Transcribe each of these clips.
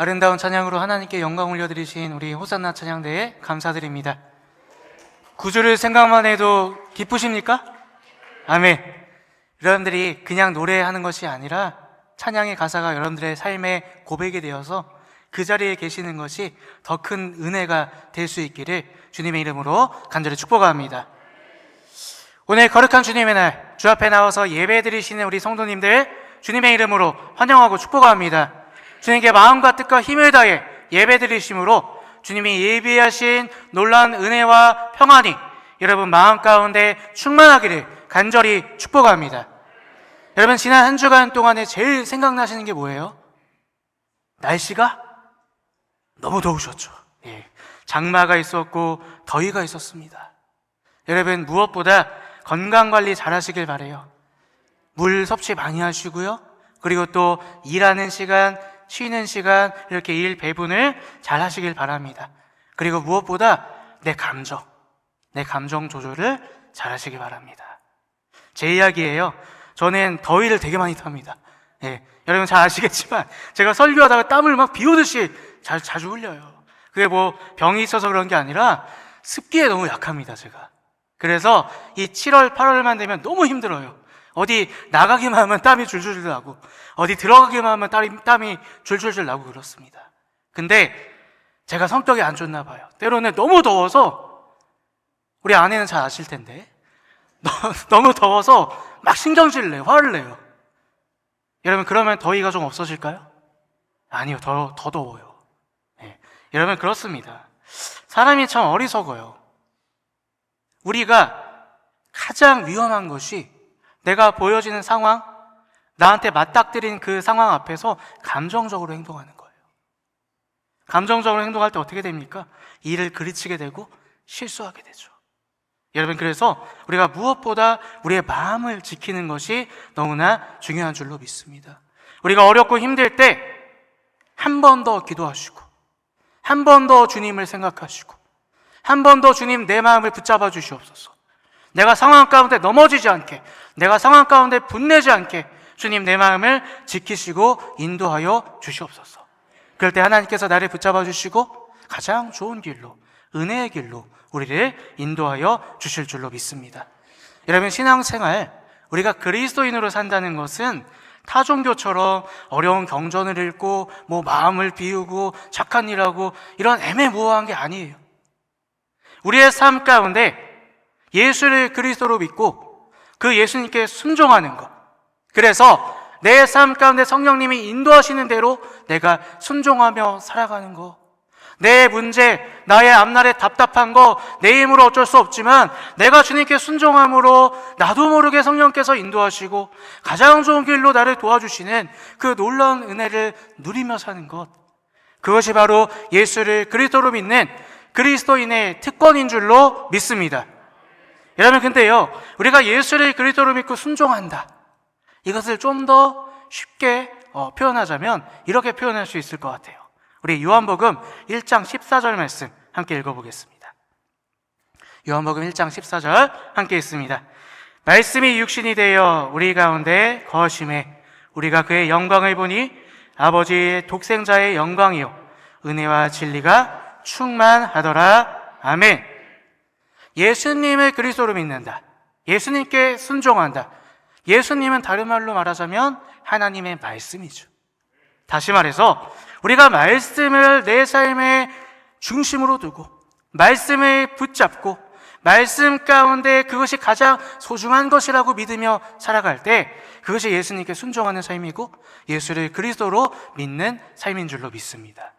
아름다운 찬양으로 하나님께 영광 올려드리신 우리 호산나 찬양대에 감사드립니다. 구주를 생각만 해도 기쁘십니까? 아멘. 여러분들이 그냥 노래하는 것이 아니라 찬양의 가사가 여러분들의 삶의 고백이 되어서 그 자리에 계시는 것이 더 큰 은혜가 될 수 있기를 주님의 이름으로 간절히 축복합니다. 오늘 거룩한 주님의 날, 주 앞에 나와서 예배 드리시는 우리 성도님들 주님의 이름으로 환영하고 축복합니다. 주님께 마음과 뜻과 힘을 다해 예배 드리심으로 주님이 예비하신 놀라운 은혜와 평안이 여러분 마음 가운데 충만하기를 간절히 축복합니다. 여러분, 지난 한 주간 동안에 제일 생각나시는 게 뭐예요? 날씨가 너무 더우셨죠. 장마가 있었고 더위가 있었습니다. 여러분, 무엇보다 건강관리 잘 하시길 바라요. 물 섭취 많이 하시고요, 그리고 또 일하는 시간, 쉬는 시간 이렇게 일 배분을 잘 하시길 바랍니다. 그리고 무엇보다 내 감정 조절을 잘 하시기 바랍니다. 제 이야기예요. 저는 더위를 되게 많이 탑니다. 여러분 잘 아시겠지만 제가 설교하다가 땀을 막 비 오듯이 자주 흘려요. 그게 뭐 병이 있어서 그런 게 아니라 습기에 너무 약합니다, 제가. 그래서 이 7월, 8월만 되면 너무 힘들어요. 어디 나가기만 하면 땀이 줄줄줄 나고, 어디 들어가기만 하면 땀이 줄줄줄 나고 그렇습니다. 근데 제가 성격이 안 좋나 봐요. 때로는 너무 더워서, 우리 아내는 잘 아실 텐데, 너무 더워서 막 신경질 내요. 화를 내요. 여러분, 그러면 더위가 좀 없어질까요? 아니요, 더 더워요. 여러분, 그렇습니다. 사람이 참 어리석어요. 우리가 가장 위험한 것이 내가 보여지는 상황, 나한테 맞닥뜨린 그 상황 앞에서 감정적으로 행동하는 거예요. 감정적으로 행동할 때 어떻게 됩니까? 일을 그르치게 되고 실수하게 되죠. 여러분, 그래서 우리가 무엇보다 우리의 마음을 지키는 것이 너무나 중요한 줄로 믿습니다. 우리가 어렵고 힘들 때 한 번 더 기도하시고, 한 번 더 주님을 생각하시고, 한 번 더 주님 내 마음을 붙잡아 주시옵소서. 내가 상황 가운데 넘어지지 않게, 내가 상황 가운데 분내지 않게 주님 내 마음을 지키시고 인도하여 주시옵소서. 그럴 때 하나님께서 나를 붙잡아 주시고 가장 좋은 길로, 은혜의 길로 우리를 인도하여 주실 줄로 믿습니다. 여러분, 신앙생활, 우리가 그리스도인으로 산다는 것은 타 종교처럼 어려운 경전을 읽고 마음을 비우고 착한 일하고 이런 애매모호한 게 아니에요. 우리의 삶 가운데 예수를 그리스도로 믿고 그 예수님께 순종하는 것, 그래서 내 삶 가운데 성령님이 인도하시는 대로 내가 순종하며 살아가는 것, 내 문제, 나의 앞날에 답답한 거 내 힘으로 어쩔 수 없지만 내가 주님께 순종함으로 나도 모르게 성령께서 인도하시고 가장 좋은 길로 나를 도와주시는 그 놀라운 은혜를 누리며 사는 것, 그것이 바로 예수를 그리스도로 믿는 그리스도인의 특권인 줄로 믿습니다. 여러분, 근데요, 우리가 예수를 그리스도로 믿고 순종한다, 이것을 좀 더 쉽게 표현하자면 이렇게 표현할 수 있을 것 같아요. 우리 요한복음 1장 14절 말씀 함께 읽어보겠습니다. 요한복음 1장 14절 함께 읽습니다. 말씀이 육신이 되어 우리 가운데 거하심에 우리가 그의 영광을 보니 아버지의 독생자의 영광이요 은혜와 진리가 충만하더라. 아멘. 예수님을 그리스도로 믿는다, 예수님께 순종한다. 예수님은 다른 말로 말하자면 하나님의 말씀이죠. 다시 말해서 우리가 말씀을 내 삶의 중심으로 두고 말씀을 붙잡고 말씀 가운데 그것이 가장 소중한 것이라고 믿으며 살아갈 때 그것이 예수님께 순종하는 삶이고 예수를 그리스도로 믿는 삶인 줄로 믿습니다.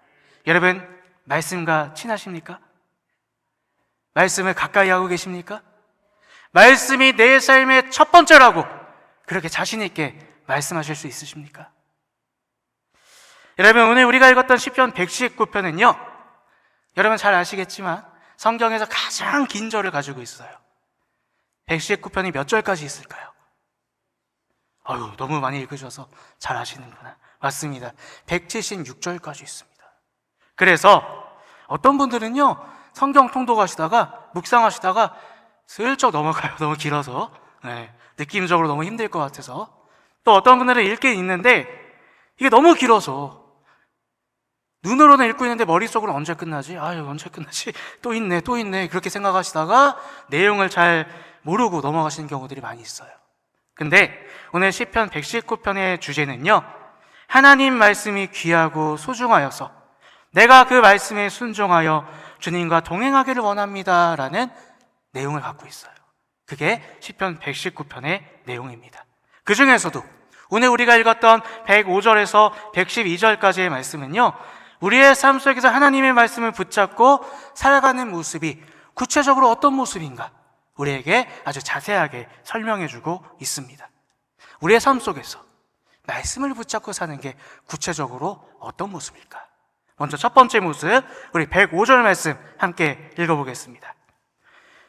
여러분, 말씀과 친하십니까? 말씀을 가까이 하고 계십니까? 말씀이 내 삶의 첫 번째라고 그렇게 자신 있게 말씀하실 수 있으십니까? 여러분, 오늘 우리가 읽었던 시편 119편은요, 여러분 잘 아시겠지만 성경에서 가장 긴 절을 가지고 있어요. 119편이 몇 절까지 있을까요? 너무 많이 읽으셔서 잘 아시는구나. 맞습니다. 176절까지 있습니다. 그래서 어떤 분들은요, 성경 통독하시다가 묵상하시다가 슬쩍 넘어가요. 너무 길어서. 느낌적으로 너무 힘들 것 같아서. 또 어떤 분들은 읽긴 읽는데 이게 너무 길어서 눈으로는 읽고 있는데 머릿속으로 언제 끝나지? 아유, 언제 끝나지? 또 있네, 또 있네. 그렇게 생각하시다가 내용을 잘 모르고 넘어가시는 경우들이 많이 있어요. 근데 오늘 시편 119편의 주제는요, 하나님 말씀이 귀하고 소중하여서 내가 그 말씀에 순종하여 주님과 동행하기를 원합니다 라는 내용을 갖고 있어요. 그게 시편 119편의 내용입니다. 그 중에서도 오늘 우리가 읽었던 105절에서 112절까지의 말씀은요, 우리의 삶 속에서 하나님의 말씀을 붙잡고 살아가는 모습이 구체적으로 어떤 모습인가 우리에게 아주 자세하게 설명해주고 있습니다. 우리의 삶 속에서 말씀을 붙잡고 사는 게 구체적으로 어떤 모습일까? 먼저 첫 번째 모습, 우리 105절 말씀 함께 읽어보겠습니다.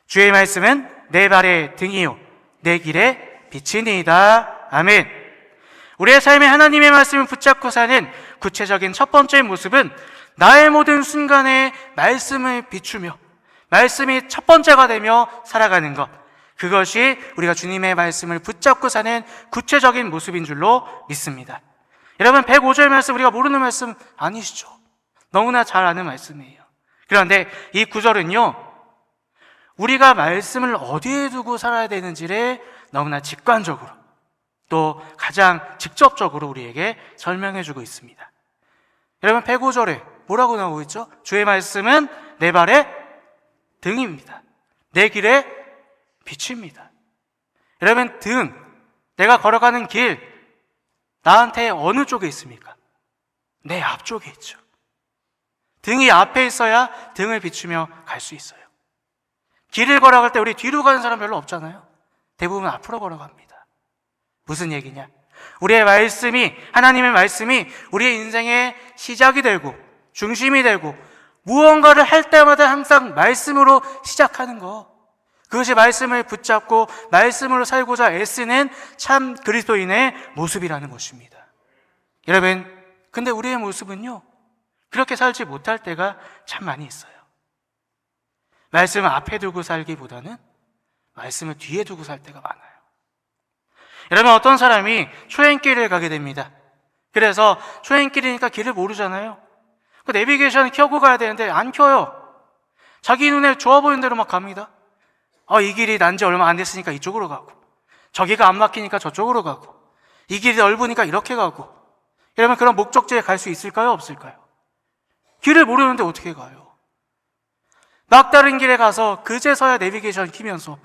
주의 말씀은 내 발의 등이요 내 길의 빛이니이다. 아멘. 우리의 삶에 하나님의 말씀을 붙잡고 사는 구체적인 첫 번째 모습은 나의 모든 순간에 말씀을 비추며 말씀이 첫 번째가 되며 살아가는 것, 그것이 우리가 주님의 말씀을 붙잡고 사는 구체적인 모습인 줄로 믿습니다. 여러분, 105절 말씀 우리가 모르는 말씀 아니시죠? 너무나 잘 아는 말씀이에요. 그런데 이 구절은요, 우리가 말씀을 어디에 두고 살아야 되는지를 너무나 직관적으로 또 가장 직접적으로 우리에게 설명해주고 있습니다. 여러분, 105절에 뭐라고 나오고 있죠? 주의 말씀은 내 발의 등입니다. 내 길의 빛입니다. 여러분, 등, 내가 걸어가는 길, 나한테 어느 쪽에 있습니까? 내 앞쪽에 있죠. 등이 앞에 있어야 등을 비추며 갈 수 있어요. 길을 걸어갈 때 우리 뒤로 가는 사람 별로 없잖아요. 대부분 앞으로 걸어갑니다. 무슨 얘기냐? 우리의 말씀이, 하나님의 말씀이 우리의 인생의 시작이 되고 중심이 되고 무언가를 할 때마다 항상 말씀으로 시작하는 거, 그것이 말씀을 붙잡고 말씀으로 살고자 애쓰는 참 그리스도인의 모습이라는 것입니다. 여러분, 근데 우리의 모습은요, 그렇게 살지 못할 때가 참 많이 있어요. 말씀을 앞에 두고 살기보다는 말씀을 뒤에 두고 살 때가 많아요. 여러분, 어떤 사람이 초행길을 가게 됩니다. 그래서 초행길이니까 길을 모르잖아요. 그 내비게이션 켜고 가야 되는데 안 켜요. 자기 눈에 좋아 보이는 대로 막 갑니다. 이 길이 난 지 얼마 안 됐으니까 이쪽으로 가고, 저기가 안 막히니까 저쪽으로 가고, 이 길이 넓으니까 이렇게 가고. 여러분, 그런 목적지에 갈 수 있을까요? 없을까요? 길을 모르는데 어떻게 가요? 막다른 길에 가서 그제서야 내비게이션 키면서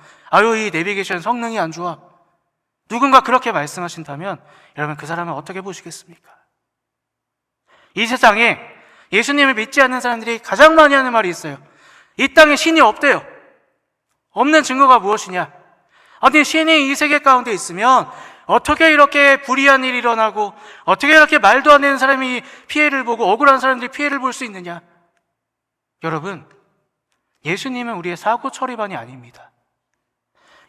이 내비게이션 성능이 안 좋아, 누군가 그렇게 말씀하신다면 여러분, 그 사람은 어떻게 보시겠습니까? 이 세상에 예수님을 믿지 않는 사람들이 가장 많이 하는 말이 있어요. 이 땅에 신이 없대요. 없는 증거가 무엇이냐? 아니, 신이 이 세계 가운데 있으면 어떻게 이렇게 불의한 일이 일어나고 어떻게 이렇게 말도 안 되는 사람이 피해를 보고 억울한 사람들이 피해를 볼 수 있느냐? 여러분, 예수님은 우리의 사고 처리반이 아닙니다.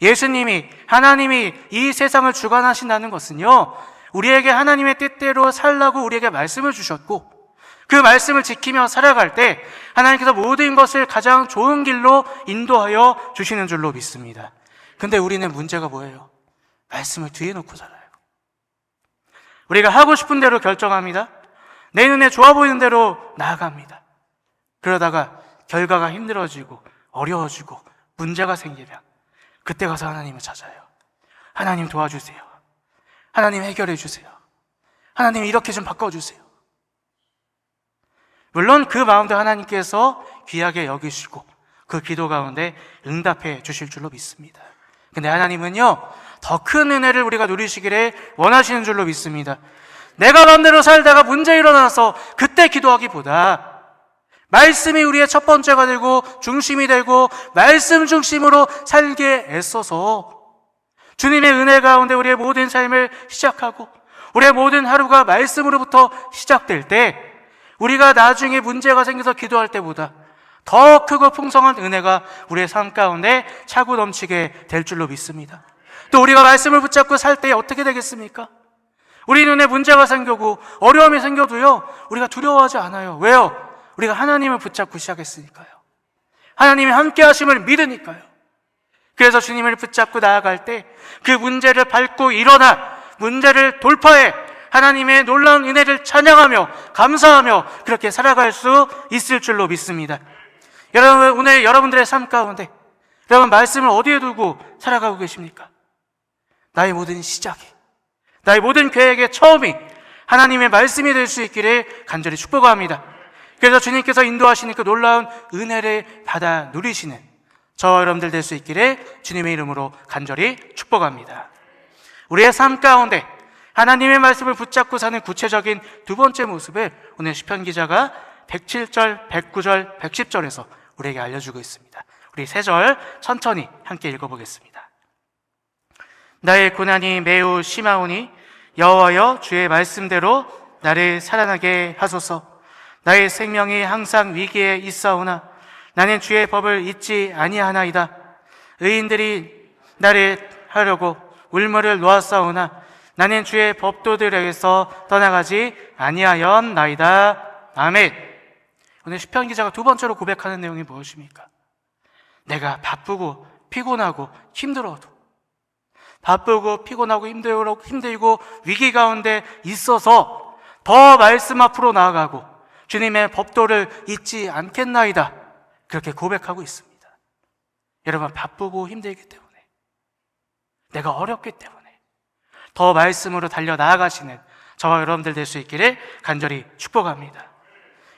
예수님이, 하나님이 이 세상을 주관하신다는 것은요, 우리에게 하나님의 뜻대로 살라고 우리에게 말씀을 주셨고, 그 말씀을 지키며 살아갈 때 하나님께서 모든 것을 가장 좋은 길로 인도하여 주시는 줄로 믿습니다. 근데 우리는 문제가 뭐예요? 말씀을 뒤에 놓고 살아요. 우리가 하고 싶은 대로 결정합니다. 내 눈에 좋아 보이는 대로 나아갑니다. 그러다가 결과가 힘들어지고 어려워지고 문제가 생기면 그때 가서 하나님을 찾아요. 하나님 도와주세요. 하나님 해결해 주세요. 하나님 이렇게 좀 바꿔주세요. 물론 그 마음도 하나님께서 귀하게 여기시고 그 기도 가운데 응답해 주실 줄로 믿습니다. 근데 하나님은요, 더 큰 은혜를 우리가 누리시기를 원하시는 줄로 믿습니다. 내가 마음대로 살다가 문제 일어나서 그때 기도하기보다 말씀이 우리의 첫 번째가 되고 중심이 되고 말씀 중심으로 살게 애써서 주님의 은혜 가운데 우리의 모든 삶을 시작하고 우리의 모든 하루가 말씀으로부터 시작될 때 우리가 나중에 문제가 생겨서 기도할 때보다 더 크고 풍성한 은혜가 우리의 삶 가운데 차고 넘치게 될 줄로 믿습니다. 또 우리가 말씀을 붙잡고 살 때 어떻게 되겠습니까? 우리 눈에 문제가 생기고 어려움이 생겨도요, 우리가 두려워하지 않아요. 왜요? 우리가 하나님을 붙잡고 시작했으니까요. 하나님이 함께 하심을 믿으니까요. 그래서 주님을 붙잡고 나아갈 때 그 문제를 밟고 일어나 문제를 돌파해 하나님의 놀라운 은혜를 찬양하며 감사하며 그렇게 살아갈 수 있을 줄로 믿습니다. 여러분, 오늘 여러분들의 삶 가운데 여러분 말씀을 어디에 두고 살아가고 계십니까? 나의 모든 시작이, 나의 모든 계획의 처음이 하나님의 말씀이 될 수 있기를 간절히 축복합니다. 그래서 주님께서 인도하시는 그 놀라운 은혜를 받아 누리시는 저와 여러분들 될 수 있기를 주님의 이름으로 간절히 축복합니다. 우리의 삶 가운데 하나님의 말씀을 붙잡고 사는 구체적인 두 번째 모습을 오늘 시편 기자가 107절, 109절, 110절에서 우리에게 알려주고 있습니다. 우리 세 절 천천히 함께 읽어보겠습니다. 나의 고난이 매우 심하오니 여호와여 주의 말씀대로 나를 살아나게 하소서. 나의 생명이 항상 위기에 있사오나 나는 주의 법을 잊지 아니하나이다. 의인들이 나를 하려고 울무를 놓았사오나 나는 주의 법도들에게서 떠나가지 아니하였나이다. 아멘. 오늘 시편 기자가 두 번째로 고백하는 내용이 무엇입니까? 내가 바쁘고 피곤하고 힘들어도, 바쁘고 피곤하고 힘들고 위기 가운데 있어서 더 말씀 앞으로 나아가고 주님의 법도를 잊지 않겠나이다. 그렇게 고백하고 있습니다. 여러분, 바쁘고 힘들기 때문에, 내가 어렵기 때문에 더 말씀으로 달려 나아가시는 저와 여러분들 될 수 있기를 간절히 축복합니다.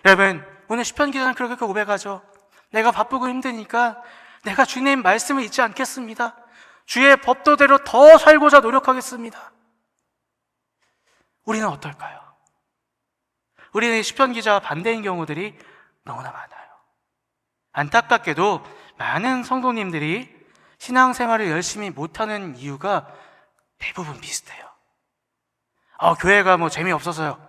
여러분, 오늘 시편 기자는 그렇게 고백하죠. 내가 바쁘고 힘드니까 내가 주님 말씀을 잊지 않겠습니다. 주의 법도대로 더 살고자 노력하겠습니다. 우리는 어떨까요? 우리는 시편 기자와 반대인 경우들이 너무나 많아요. 안타깝게도 많은 성도님들이 신앙생활을 열심히 못하는 이유가 대부분 비슷해요. 교회가 재미없어서요.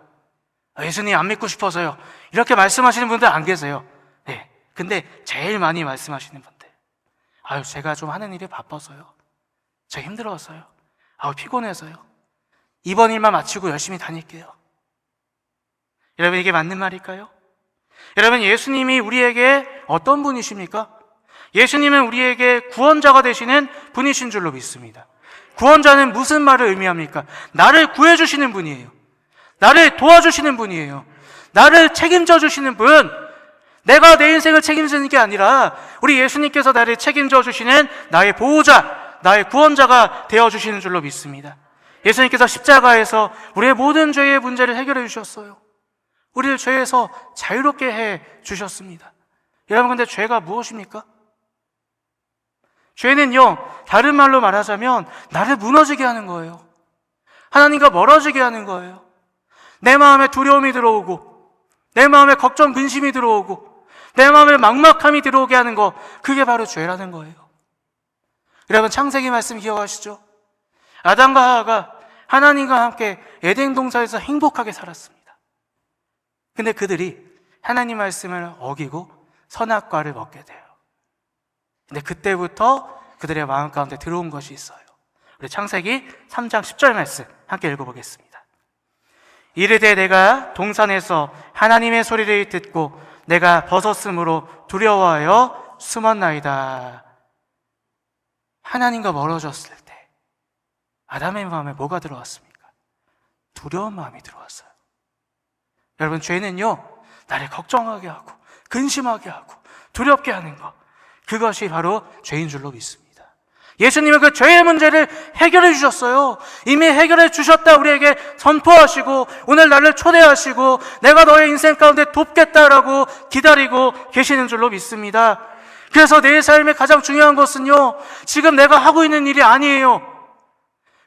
예수님 안 믿고 싶어서요. 이렇게 말씀하시는 분들 안 계세요. 네. 근데 제일 많이 말씀하시는 분들, 제가 좀 하는 일이 바빠서요. 제가 힘들어서요. 피곤해서요. 이번 일만 마치고 열심히 다닐게요. 여러분, 이게 맞는 말일까요? 여러분, 예수님이 우리에게 어떤 분이십니까? 예수님은 우리에게 구원자가 되시는 분이신 줄로 믿습니다. 구원자는 무슨 말을 의미합니까? 나를 구해주시는 분이에요. 나를 도와주시는 분이에요. 나를 책임져 주시는 분. 내가 내 인생을 책임지는 게 아니라 우리 예수님께서 나를 책임져 주시는 나의 보호자, 나의 구원자가 되어주시는 줄로 믿습니다. 예수님께서 십자가에서 우리의 모든 죄의 문제를 해결해 주셨어요. 우리를 죄에서 자유롭게 해 주셨습니다. 여러분, 근데 죄가 무엇입니까? 죄는요, 다른 말로 말하자면 나를 무너지게 하는 거예요. 하나님과 멀어지게 하는 거예요. 내 마음에 두려움이 들어오고, 내 마음에 걱정, 근심이 들어오고, 내 마음에 막막함이 들어오게 하는 거, 그게 바로 죄라는 거예요. 여러분, 창세기 말씀 기억하시죠? 아담과 하와가 하나님과 함께 에덴 동산에서 행복하게 살았습니다. 근데 그들이 하나님 말씀을 어기고 선악과를 먹게 돼요. 근데 그때부터 그들의 마음 가운데 들어온 것이 있어요. 우리 창세기 3장 10절 말씀 함께 읽어보겠습니다. 이르되 내가 동산에서 하나님의 소리를 듣고 내가 벗었으므로 두려워하여 숨었나이다. 하나님과 멀어졌을 때 아담의 마음에 뭐가 들어왔습니까? 두려운 마음이 들어왔어요. 여러분, 죄는요, 나를 걱정하게 하고 근심하게 하고 두렵게 하는 것, 그것이 바로 죄인 줄로 믿습니다. 예수님은 그 죄의 문제를 해결해 주셨어요. 이미 해결해 주셨다 우리에게 선포하시고 오늘 나를 초대하시고 내가 너의 인생 가운데 돕겠다라고 기다리고 계시는 줄로 믿습니다. 그래서 내 삶의 가장 중요한 것은요, 지금 내가 하고 있는 일이 아니에요.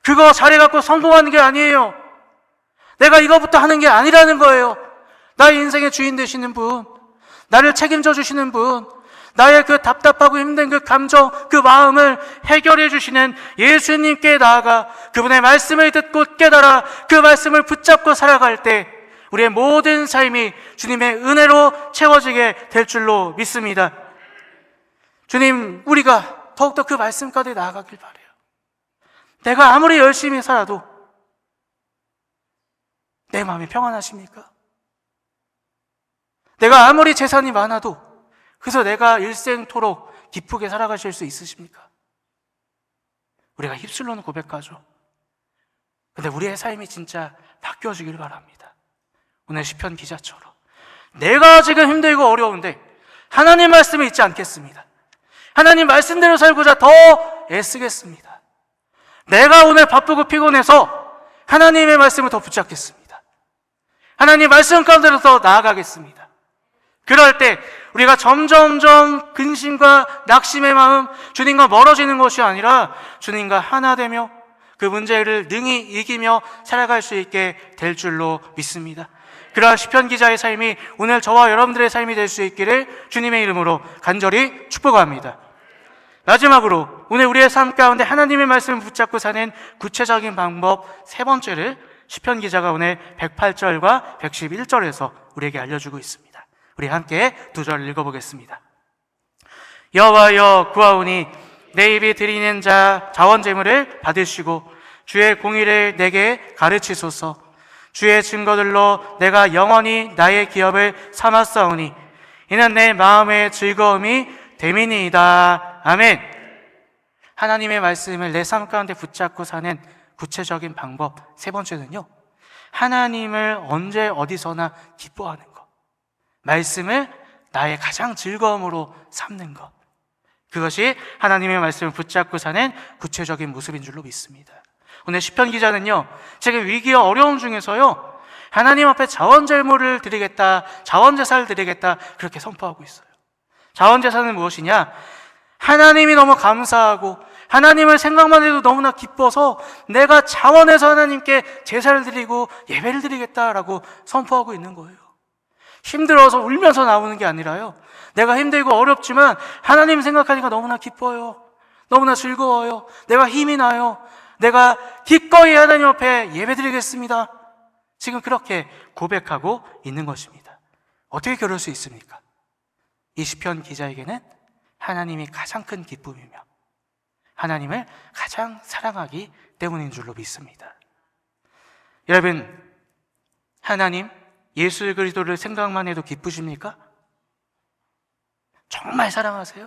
그거 잘해갖고 성공하는 게 아니에요. 내가 이거부터 하는 게 아니라는 거예요. 나의 인생의 주인 되시는 분, 나를 책임져 주시는 분, 나의 그 답답하고 힘든 그 감정, 그 마음을 해결해 주시는 예수님께 나아가 그분의 말씀을 듣고 깨달아 그 말씀을 붙잡고 살아갈 때 우리의 모든 삶이 주님의 은혜로 채워지게 될 줄로 믿습니다. 주님, 우리가 더욱더 그 말씀까지 나아가길 바라요. 내가 아무리 열심히 살아도 내 마음이 평안하십니까? 내가 아무리 재산이 많아도 그래서 내가 일생토록 기쁘게 살아가실 수 있으십니까? 우리가 입술로는 고백하죠. 근데 우리의 삶이 진짜 바뀌어지길 바랍니다. 오늘 시편 기자처럼 내가 지금 힘들고 어려운데 하나님 말씀을 잊지 않겠습니다. 하나님 말씀대로 살고자 더 애쓰겠습니다. 내가 오늘 바쁘고 피곤해서 하나님의 말씀을 더 붙잡겠습니다. 하나님 말씀 가운데로 더 나아가겠습니다. 그럴 때 우리가 점점점 근심과 낙심의 마음, 주님과 멀어지는 것이 아니라 주님과 하나 되며 그 문제를 능히 이기며 살아갈 수 있게 될 줄로 믿습니다. 그러한 시편 기자의 삶이 오늘 저와 여러분들의 삶이 될 수 있기를 주님의 이름으로 간절히 축복합니다. 마지막으로 오늘 우리의 삶 가운데 하나님의 말씀을 붙잡고 사는 구체적인 방법 세 번째를 시편 기자가 오늘 108절과 111절에서 우리에게 알려주고 있습니다. 우리 함께 두 절을 읽어보겠습니다. 여호와여 구하오니 내 입이 드리는 자 자원제물을 받으시고 주의 공의를 내게 가르치소서. 주의 증거들로 내가 영원히 나의 기업을 삼았사오니 이는 내 마음의 즐거움이 됨이니이다. 아멘. 하나님의 말씀을 내 삶 가운데 붙잡고 사는 구체적인 방법 세 번째는요, 하나님을 언제 어디서나 기뻐하는 것, 말씀을 나의 가장 즐거움으로 삼는 것, 그것이 하나님의 말씀을 붙잡고 사는 구체적인 모습인 줄로 믿습니다. 오늘 시편 기자는요, 지금 위기와 어려움 중에서요, 하나님 앞에 자원제물을 드리겠다, 자원제사를 드리겠다, 그렇게 선포하고 있어요. 자원제사는 무엇이냐? 하나님이 너무 감사하고 하나님을 생각만 해도 너무나 기뻐서 내가 자원해서 하나님께 제사를 드리고 예배를 드리겠다라고 선포하고 있는 거예요. 힘들어서 울면서 나오는 게 아니라요, 내가 힘들고 어렵지만 하나님 생각하니까 너무나 기뻐요. 너무나 즐거워요. 내가 힘이 나요. 내가 기꺼이 하나님 앞에 예배드리겠습니다. 지금 그렇게 고백하고 있는 것입니다. 어떻게 그럴 수 있습니까? 이 시편 기자에게는 하나님이 가장 큰 기쁨이며 하나님을 가장 사랑하기 때문인 줄로 믿습니다. 여러분, 하나님, 예수 그리스도를 생각만 해도 기쁘십니까? 정말 사랑하세요?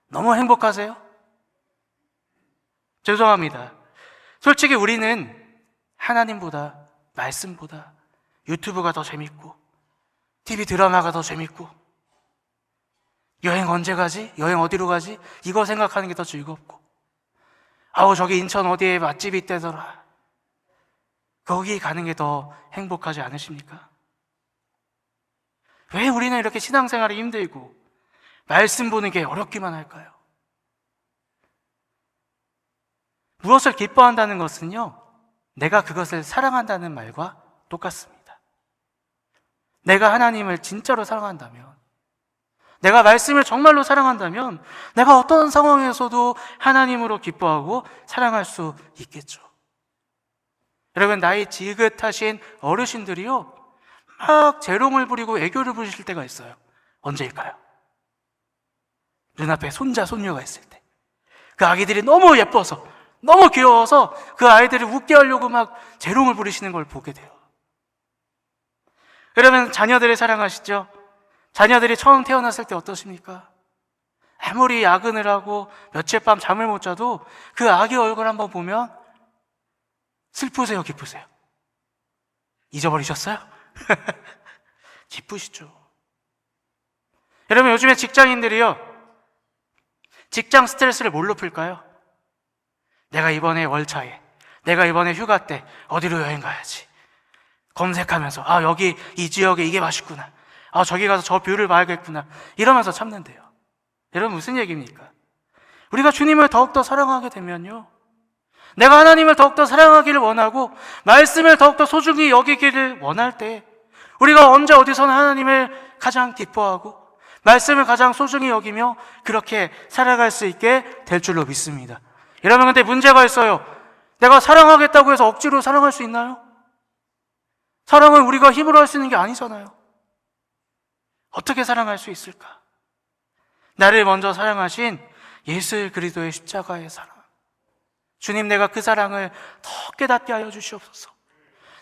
너무 행복하세요? 죄송합니다. 솔직히 우리는 하나님보다, 말씀보다 유튜브가 더 재밌고 TV 드라마가 더 재밌고 여행 언제 가지? 여행 어디로 가지? 이거 생각하는 게 더 즐겁고, 아우 저기 인천 어디에 맛집이 있대더라, 거기 가는 게 더 행복하지 않으십니까? 왜 우리는 이렇게 신앙생활이 힘들고 말씀 보는 게 어렵기만 할까요? 무엇을 기뻐한다는 것은요, 내가 그것을 사랑한다는 말과 똑같습니다. 내가 하나님을 진짜로 사랑한다면, 내가 말씀을 정말로 사랑한다면 내가 어떤 상황에서도 하나님으로 기뻐하고 사랑할 수 있겠죠. 여러분, 나이 지긋하신 어르신들이요, 막 재롱을 부리고 애교를 부리실 때가 있어요. 언제일까요? 눈앞에 손자, 손녀가 있을 때, 그 아기들이 너무 예뻐서, 너무 귀여워서 그 아이들을 웃게 하려고 막 재롱을 부리시는 걸 보게 돼요. 여러분, 자녀들을 사랑하시죠? 자녀들이 처음 태어났을 때 어떠십니까? 아무리 야근을 하고 며칠 밤 잠을 못 자도 그 아기 얼굴 한번 보면 슬프세요, 기쁘세요? 잊어버리셨어요? 기쁘시죠? 여러분, 요즘에 직장인들이요, 직장 스트레스를 뭘로 풀까요? 내가 이번에 월차에, 내가 이번에 휴가 때 어디로 여행 가야지 검색하면서, 아 여기 이 지역에 이게 맛있구나, 아 저기 가서 저 뷰를 봐야겠구나, 이러면서 참는데요. 여러분, 무슨 얘기입니까? 우리가 주님을 더욱더 사랑하게 되면요, 내가 하나님을 더욱더 사랑하기를 원하고 말씀을 더욱더 소중히 여기기를 원할 때 우리가 언제 어디서나 하나님을 가장 기뻐하고 말씀을 가장 소중히 여기며 그렇게 살아갈 수 있게 될 줄로 믿습니다. 여러분, 근데 문제가 있어요. 내가 사랑하겠다고 해서 억지로 사랑할 수 있나요? 사랑은 우리가 힘으로 할 수 있는 게 아니잖아요. 어떻게 사랑할 수 있을까? 나를 먼저 사랑하신 예수 그리스도의 십자가의 사랑, 주님, 내가 그 사랑을 더 깨닫게 하여 주시옵소서.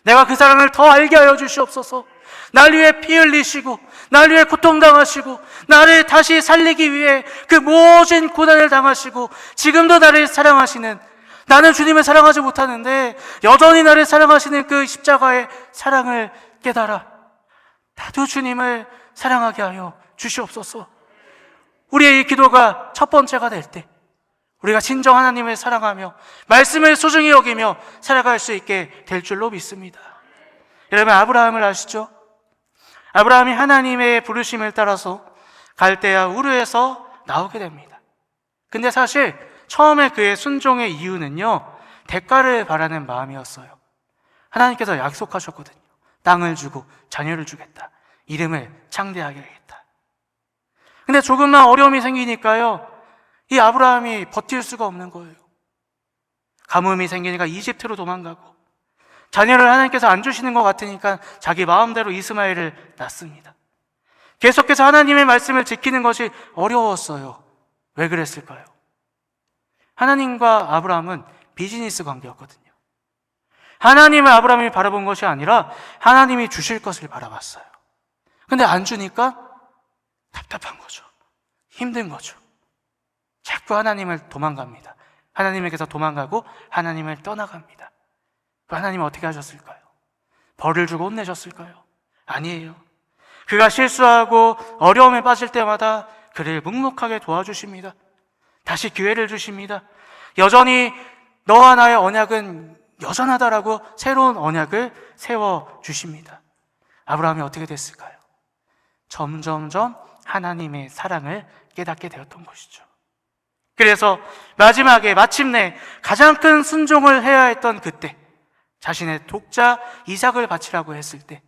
내가 그 사랑을 더 알게 하여 주시옵소서. 날 위해 피 흘리시고 날 위해 고통당하시고 나를 다시 살리기 위해 그 모진 고난을 당하시고 지금도 나를 사랑하시는 나는 주님을 사랑하지 못하는데 여전히 나를 사랑하시는 그 십자가의 사랑을 깨달아 나도 주님을 사랑하게 하여 주시옵소서. 우리의 이 기도가 첫 번째가 될 때 우리가 진정 하나님을 사랑하며 말씀을 소중히 여기며 살아갈 수 있게 될 줄로 믿습니다. 여러분, 아브라함을 아시죠? 아브라함이 하나님의 부르심을 따라서 갈대아 우르에서 나오게 됩니다. 근데 사실 처음에 그의 순종의 이유는요, 대가를 바라는 마음이었어요. 하나님께서 약속하셨거든요. 땅을 주고 자녀를 주겠다. 이름을 창대하게 하겠다. 근데 조금만 어려움이 생기니까요, 이 아브라함이 버틸 수가 없는 거예요. 가뭄이 생기니까 이집트로 도망가고, 자녀를 하나님께서 안 주시는 것 같으니까 자기 마음대로 이스마엘을 낳습니다. 계속해서 하나님의 말씀을 지키는 것이 어려웠어요. 왜 그랬을까요? 하나님과 아브라함은 비즈니스 관계였거든요. 하나님을 아브라함이 바라본 것이 아니라 하나님이 주실 것을 바라봤어요. 근데 안 주니까 답답한 거죠. 힘든 거죠. 자꾸 하나님을 도망갑니다. 하나님에게서 도망가고 하나님을 떠나갑니다. 하나님은 어떻게 하셨을까요? 벌을 주고 혼내셨을까요? 아니에요. 그가 실수하고 어려움에 빠질 때마다 그를 묵묵하게 도와주십니다. 다시 기회를 주십니다. 여전히 너와 나의 언약은 여전하다라고 새로운 언약을 세워주십니다. 아브라함이 어떻게 됐을까요? 점점점 하나님의 사랑을 깨닫게 되었던 것이죠. 그래서 마지막에 마침내 가장 큰 순종을 해야 했던 그때, 자신의 독자 이삭을 바치라고 했을 때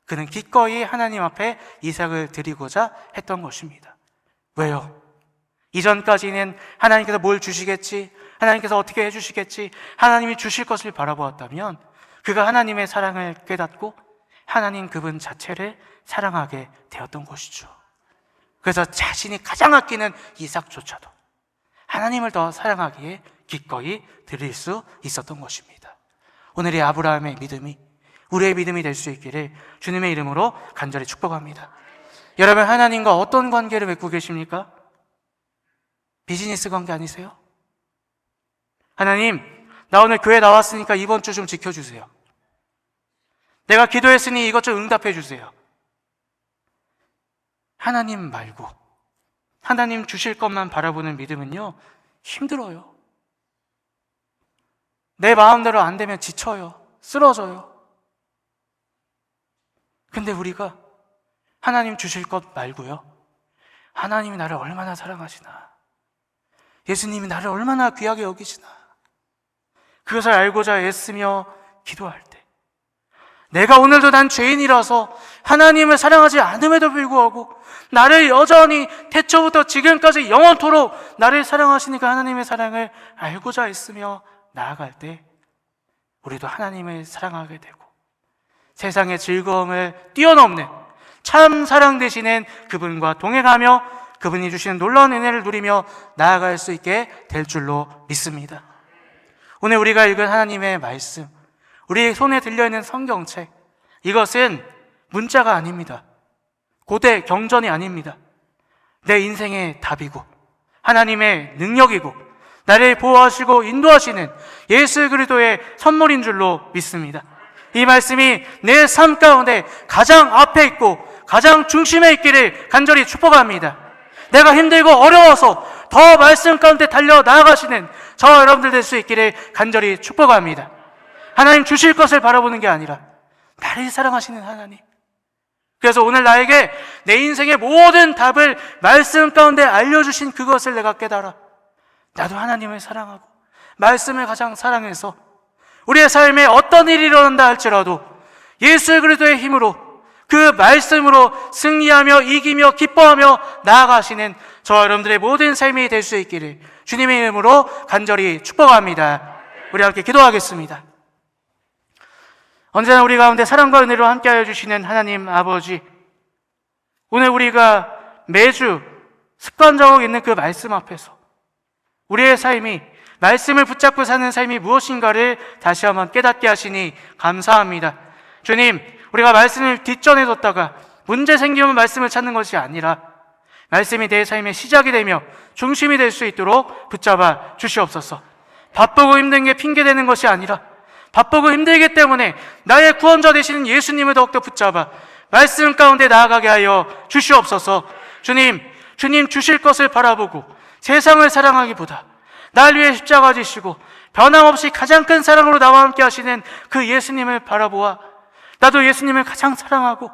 그는 기꺼이 하나님 앞에 이삭을 드리고자 했던 것입니다. 왜요? 이전까지는 하나님께서 뭘 주시겠지, 하나님께서 어떻게 해주시겠지, 하나님이 주실 것을 바라보았다면 그가 하나님의 사랑을 깨닫고 하나님 그분 자체를 사랑하게 되었던 것이죠. 그래서 자신이 가장 아끼는 이삭조차도 하나님을 더 사랑하기에 기꺼이 드릴 수 있었던 것입니다. 오늘의 아브라함의 믿음이 우리의 믿음이 될 수 있기를 주님의 이름으로 간절히 축복합니다. 여러분, 하나님과 어떤 관계를 맺고 계십니까? 비즈니스 관계 아니세요? 하나님, 나 오늘 교회 나왔으니까 이번 주 좀 지켜주세요. 내가 기도했으니 이것 좀 응답해 주세요. 하나님 말고 하나님 주실 것만 바라보는 믿음은요, 힘들어요. 내 마음대로 안 되면 지쳐요. 쓰러져요. 근데 우리가 하나님 주실 것 말고요, 하나님이 나를 얼마나 사랑하시나, 예수님이 나를 얼마나 귀하게 여기시나, 그것을 알고자 애쓰며 기도할 때, 내가 오늘도 난 죄인이라서 하나님을 사랑하지 않음에도 불구하고 나를 여전히 태초부터 지금까지 영원토록 나를 사랑하시니까 하나님의 사랑을 알고자 애쓰며 나아갈 때 우리도 하나님을 사랑하게 되고 세상의 즐거움을 뛰어넘는 참 사랑 되시는 그분과 동행하며 그분이 주시는 놀라운 은혜를 누리며 나아갈 수 있게 될 줄로 믿습니다. 오늘 우리가 읽은 하나님의 말씀, 우리 손에 들려있는 성경책, 이것은 문자가 아닙니다. 고대 경전이 아닙니다. 내 인생의 답이고 하나님의 능력이고 나를 보호하시고 인도하시는 예수 그리스도의 선물인 줄로 믿습니다. 이 말씀이 내 삶 가운데 가장 앞에 있고 가장 중심에 있기를 간절히 축복합니다. 내가 힘들고 어려워서 더 말씀 가운데 달려 나아가시는 저와 여러분들 될 수 있기를 간절히 축복합니다. 하나님 주실 것을 바라보는 게 아니라 나를 사랑하시는 하나님, 그래서 오늘 나에게 내 인생의 모든 답을 말씀 가운데 알려주신 그것을 내가 깨달아 나도 하나님을 사랑하고 말씀을 가장 사랑해서 우리의 삶에 어떤 일이 일어난다 할지라도 예수 그리스도의 힘으로 그 말씀으로 승리하며 이기며 기뻐하며 나아가시는 저와 여러분들의 모든 삶이 될 수 있기를 주님의 이름으로 간절히 축복합니다. 우리 함께 기도하겠습니다. 언제나 우리 가운데 사랑과 은혜로 함께하여 주시는 하나님 아버지, 오늘 우리가 매주 습관적으로 있는 그 말씀 앞에서 우리의 삶이 말씀을 붙잡고 사는 삶이 무엇인가를 다시 한번 깨닫게 하시니 감사합니다. 주님, 우리가 말씀을 뒷전해뒀다가 문제 생기면 말씀을 찾는 것이 아니라 말씀이 내 삶의 시작이 되며 중심이 될 수 있도록 붙잡아 주시옵소서. 바쁘고 힘든 게 핑계대는 것이 아니라 바쁘고 힘들기 때문에 나의 구원자 되시는 예수님을 더욱더 붙잡아 말씀 가운데 나아가게 하여 주시옵소서. 주님 주실 것을 바라보고 세상을 사랑하기보다 날 위해 십자가 지시고 변함없이 가장 큰 사랑으로 나와 함께 하시는 그 예수님을 바라보아 나도 예수님을 가장 사랑하고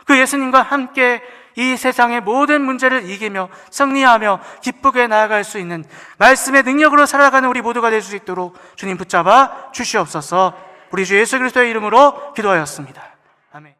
그 예수님과 함께 이 세상의 모든 문제를 이기며 승리하며 기쁘게 나아갈 수 있는 말씀의 능력으로 살아가는 우리 모두가 될 수 있도록 주님 붙잡아 주시옵소서. 우리 주 예수 그리스도의 이름으로 기도하였습니다. 아멘.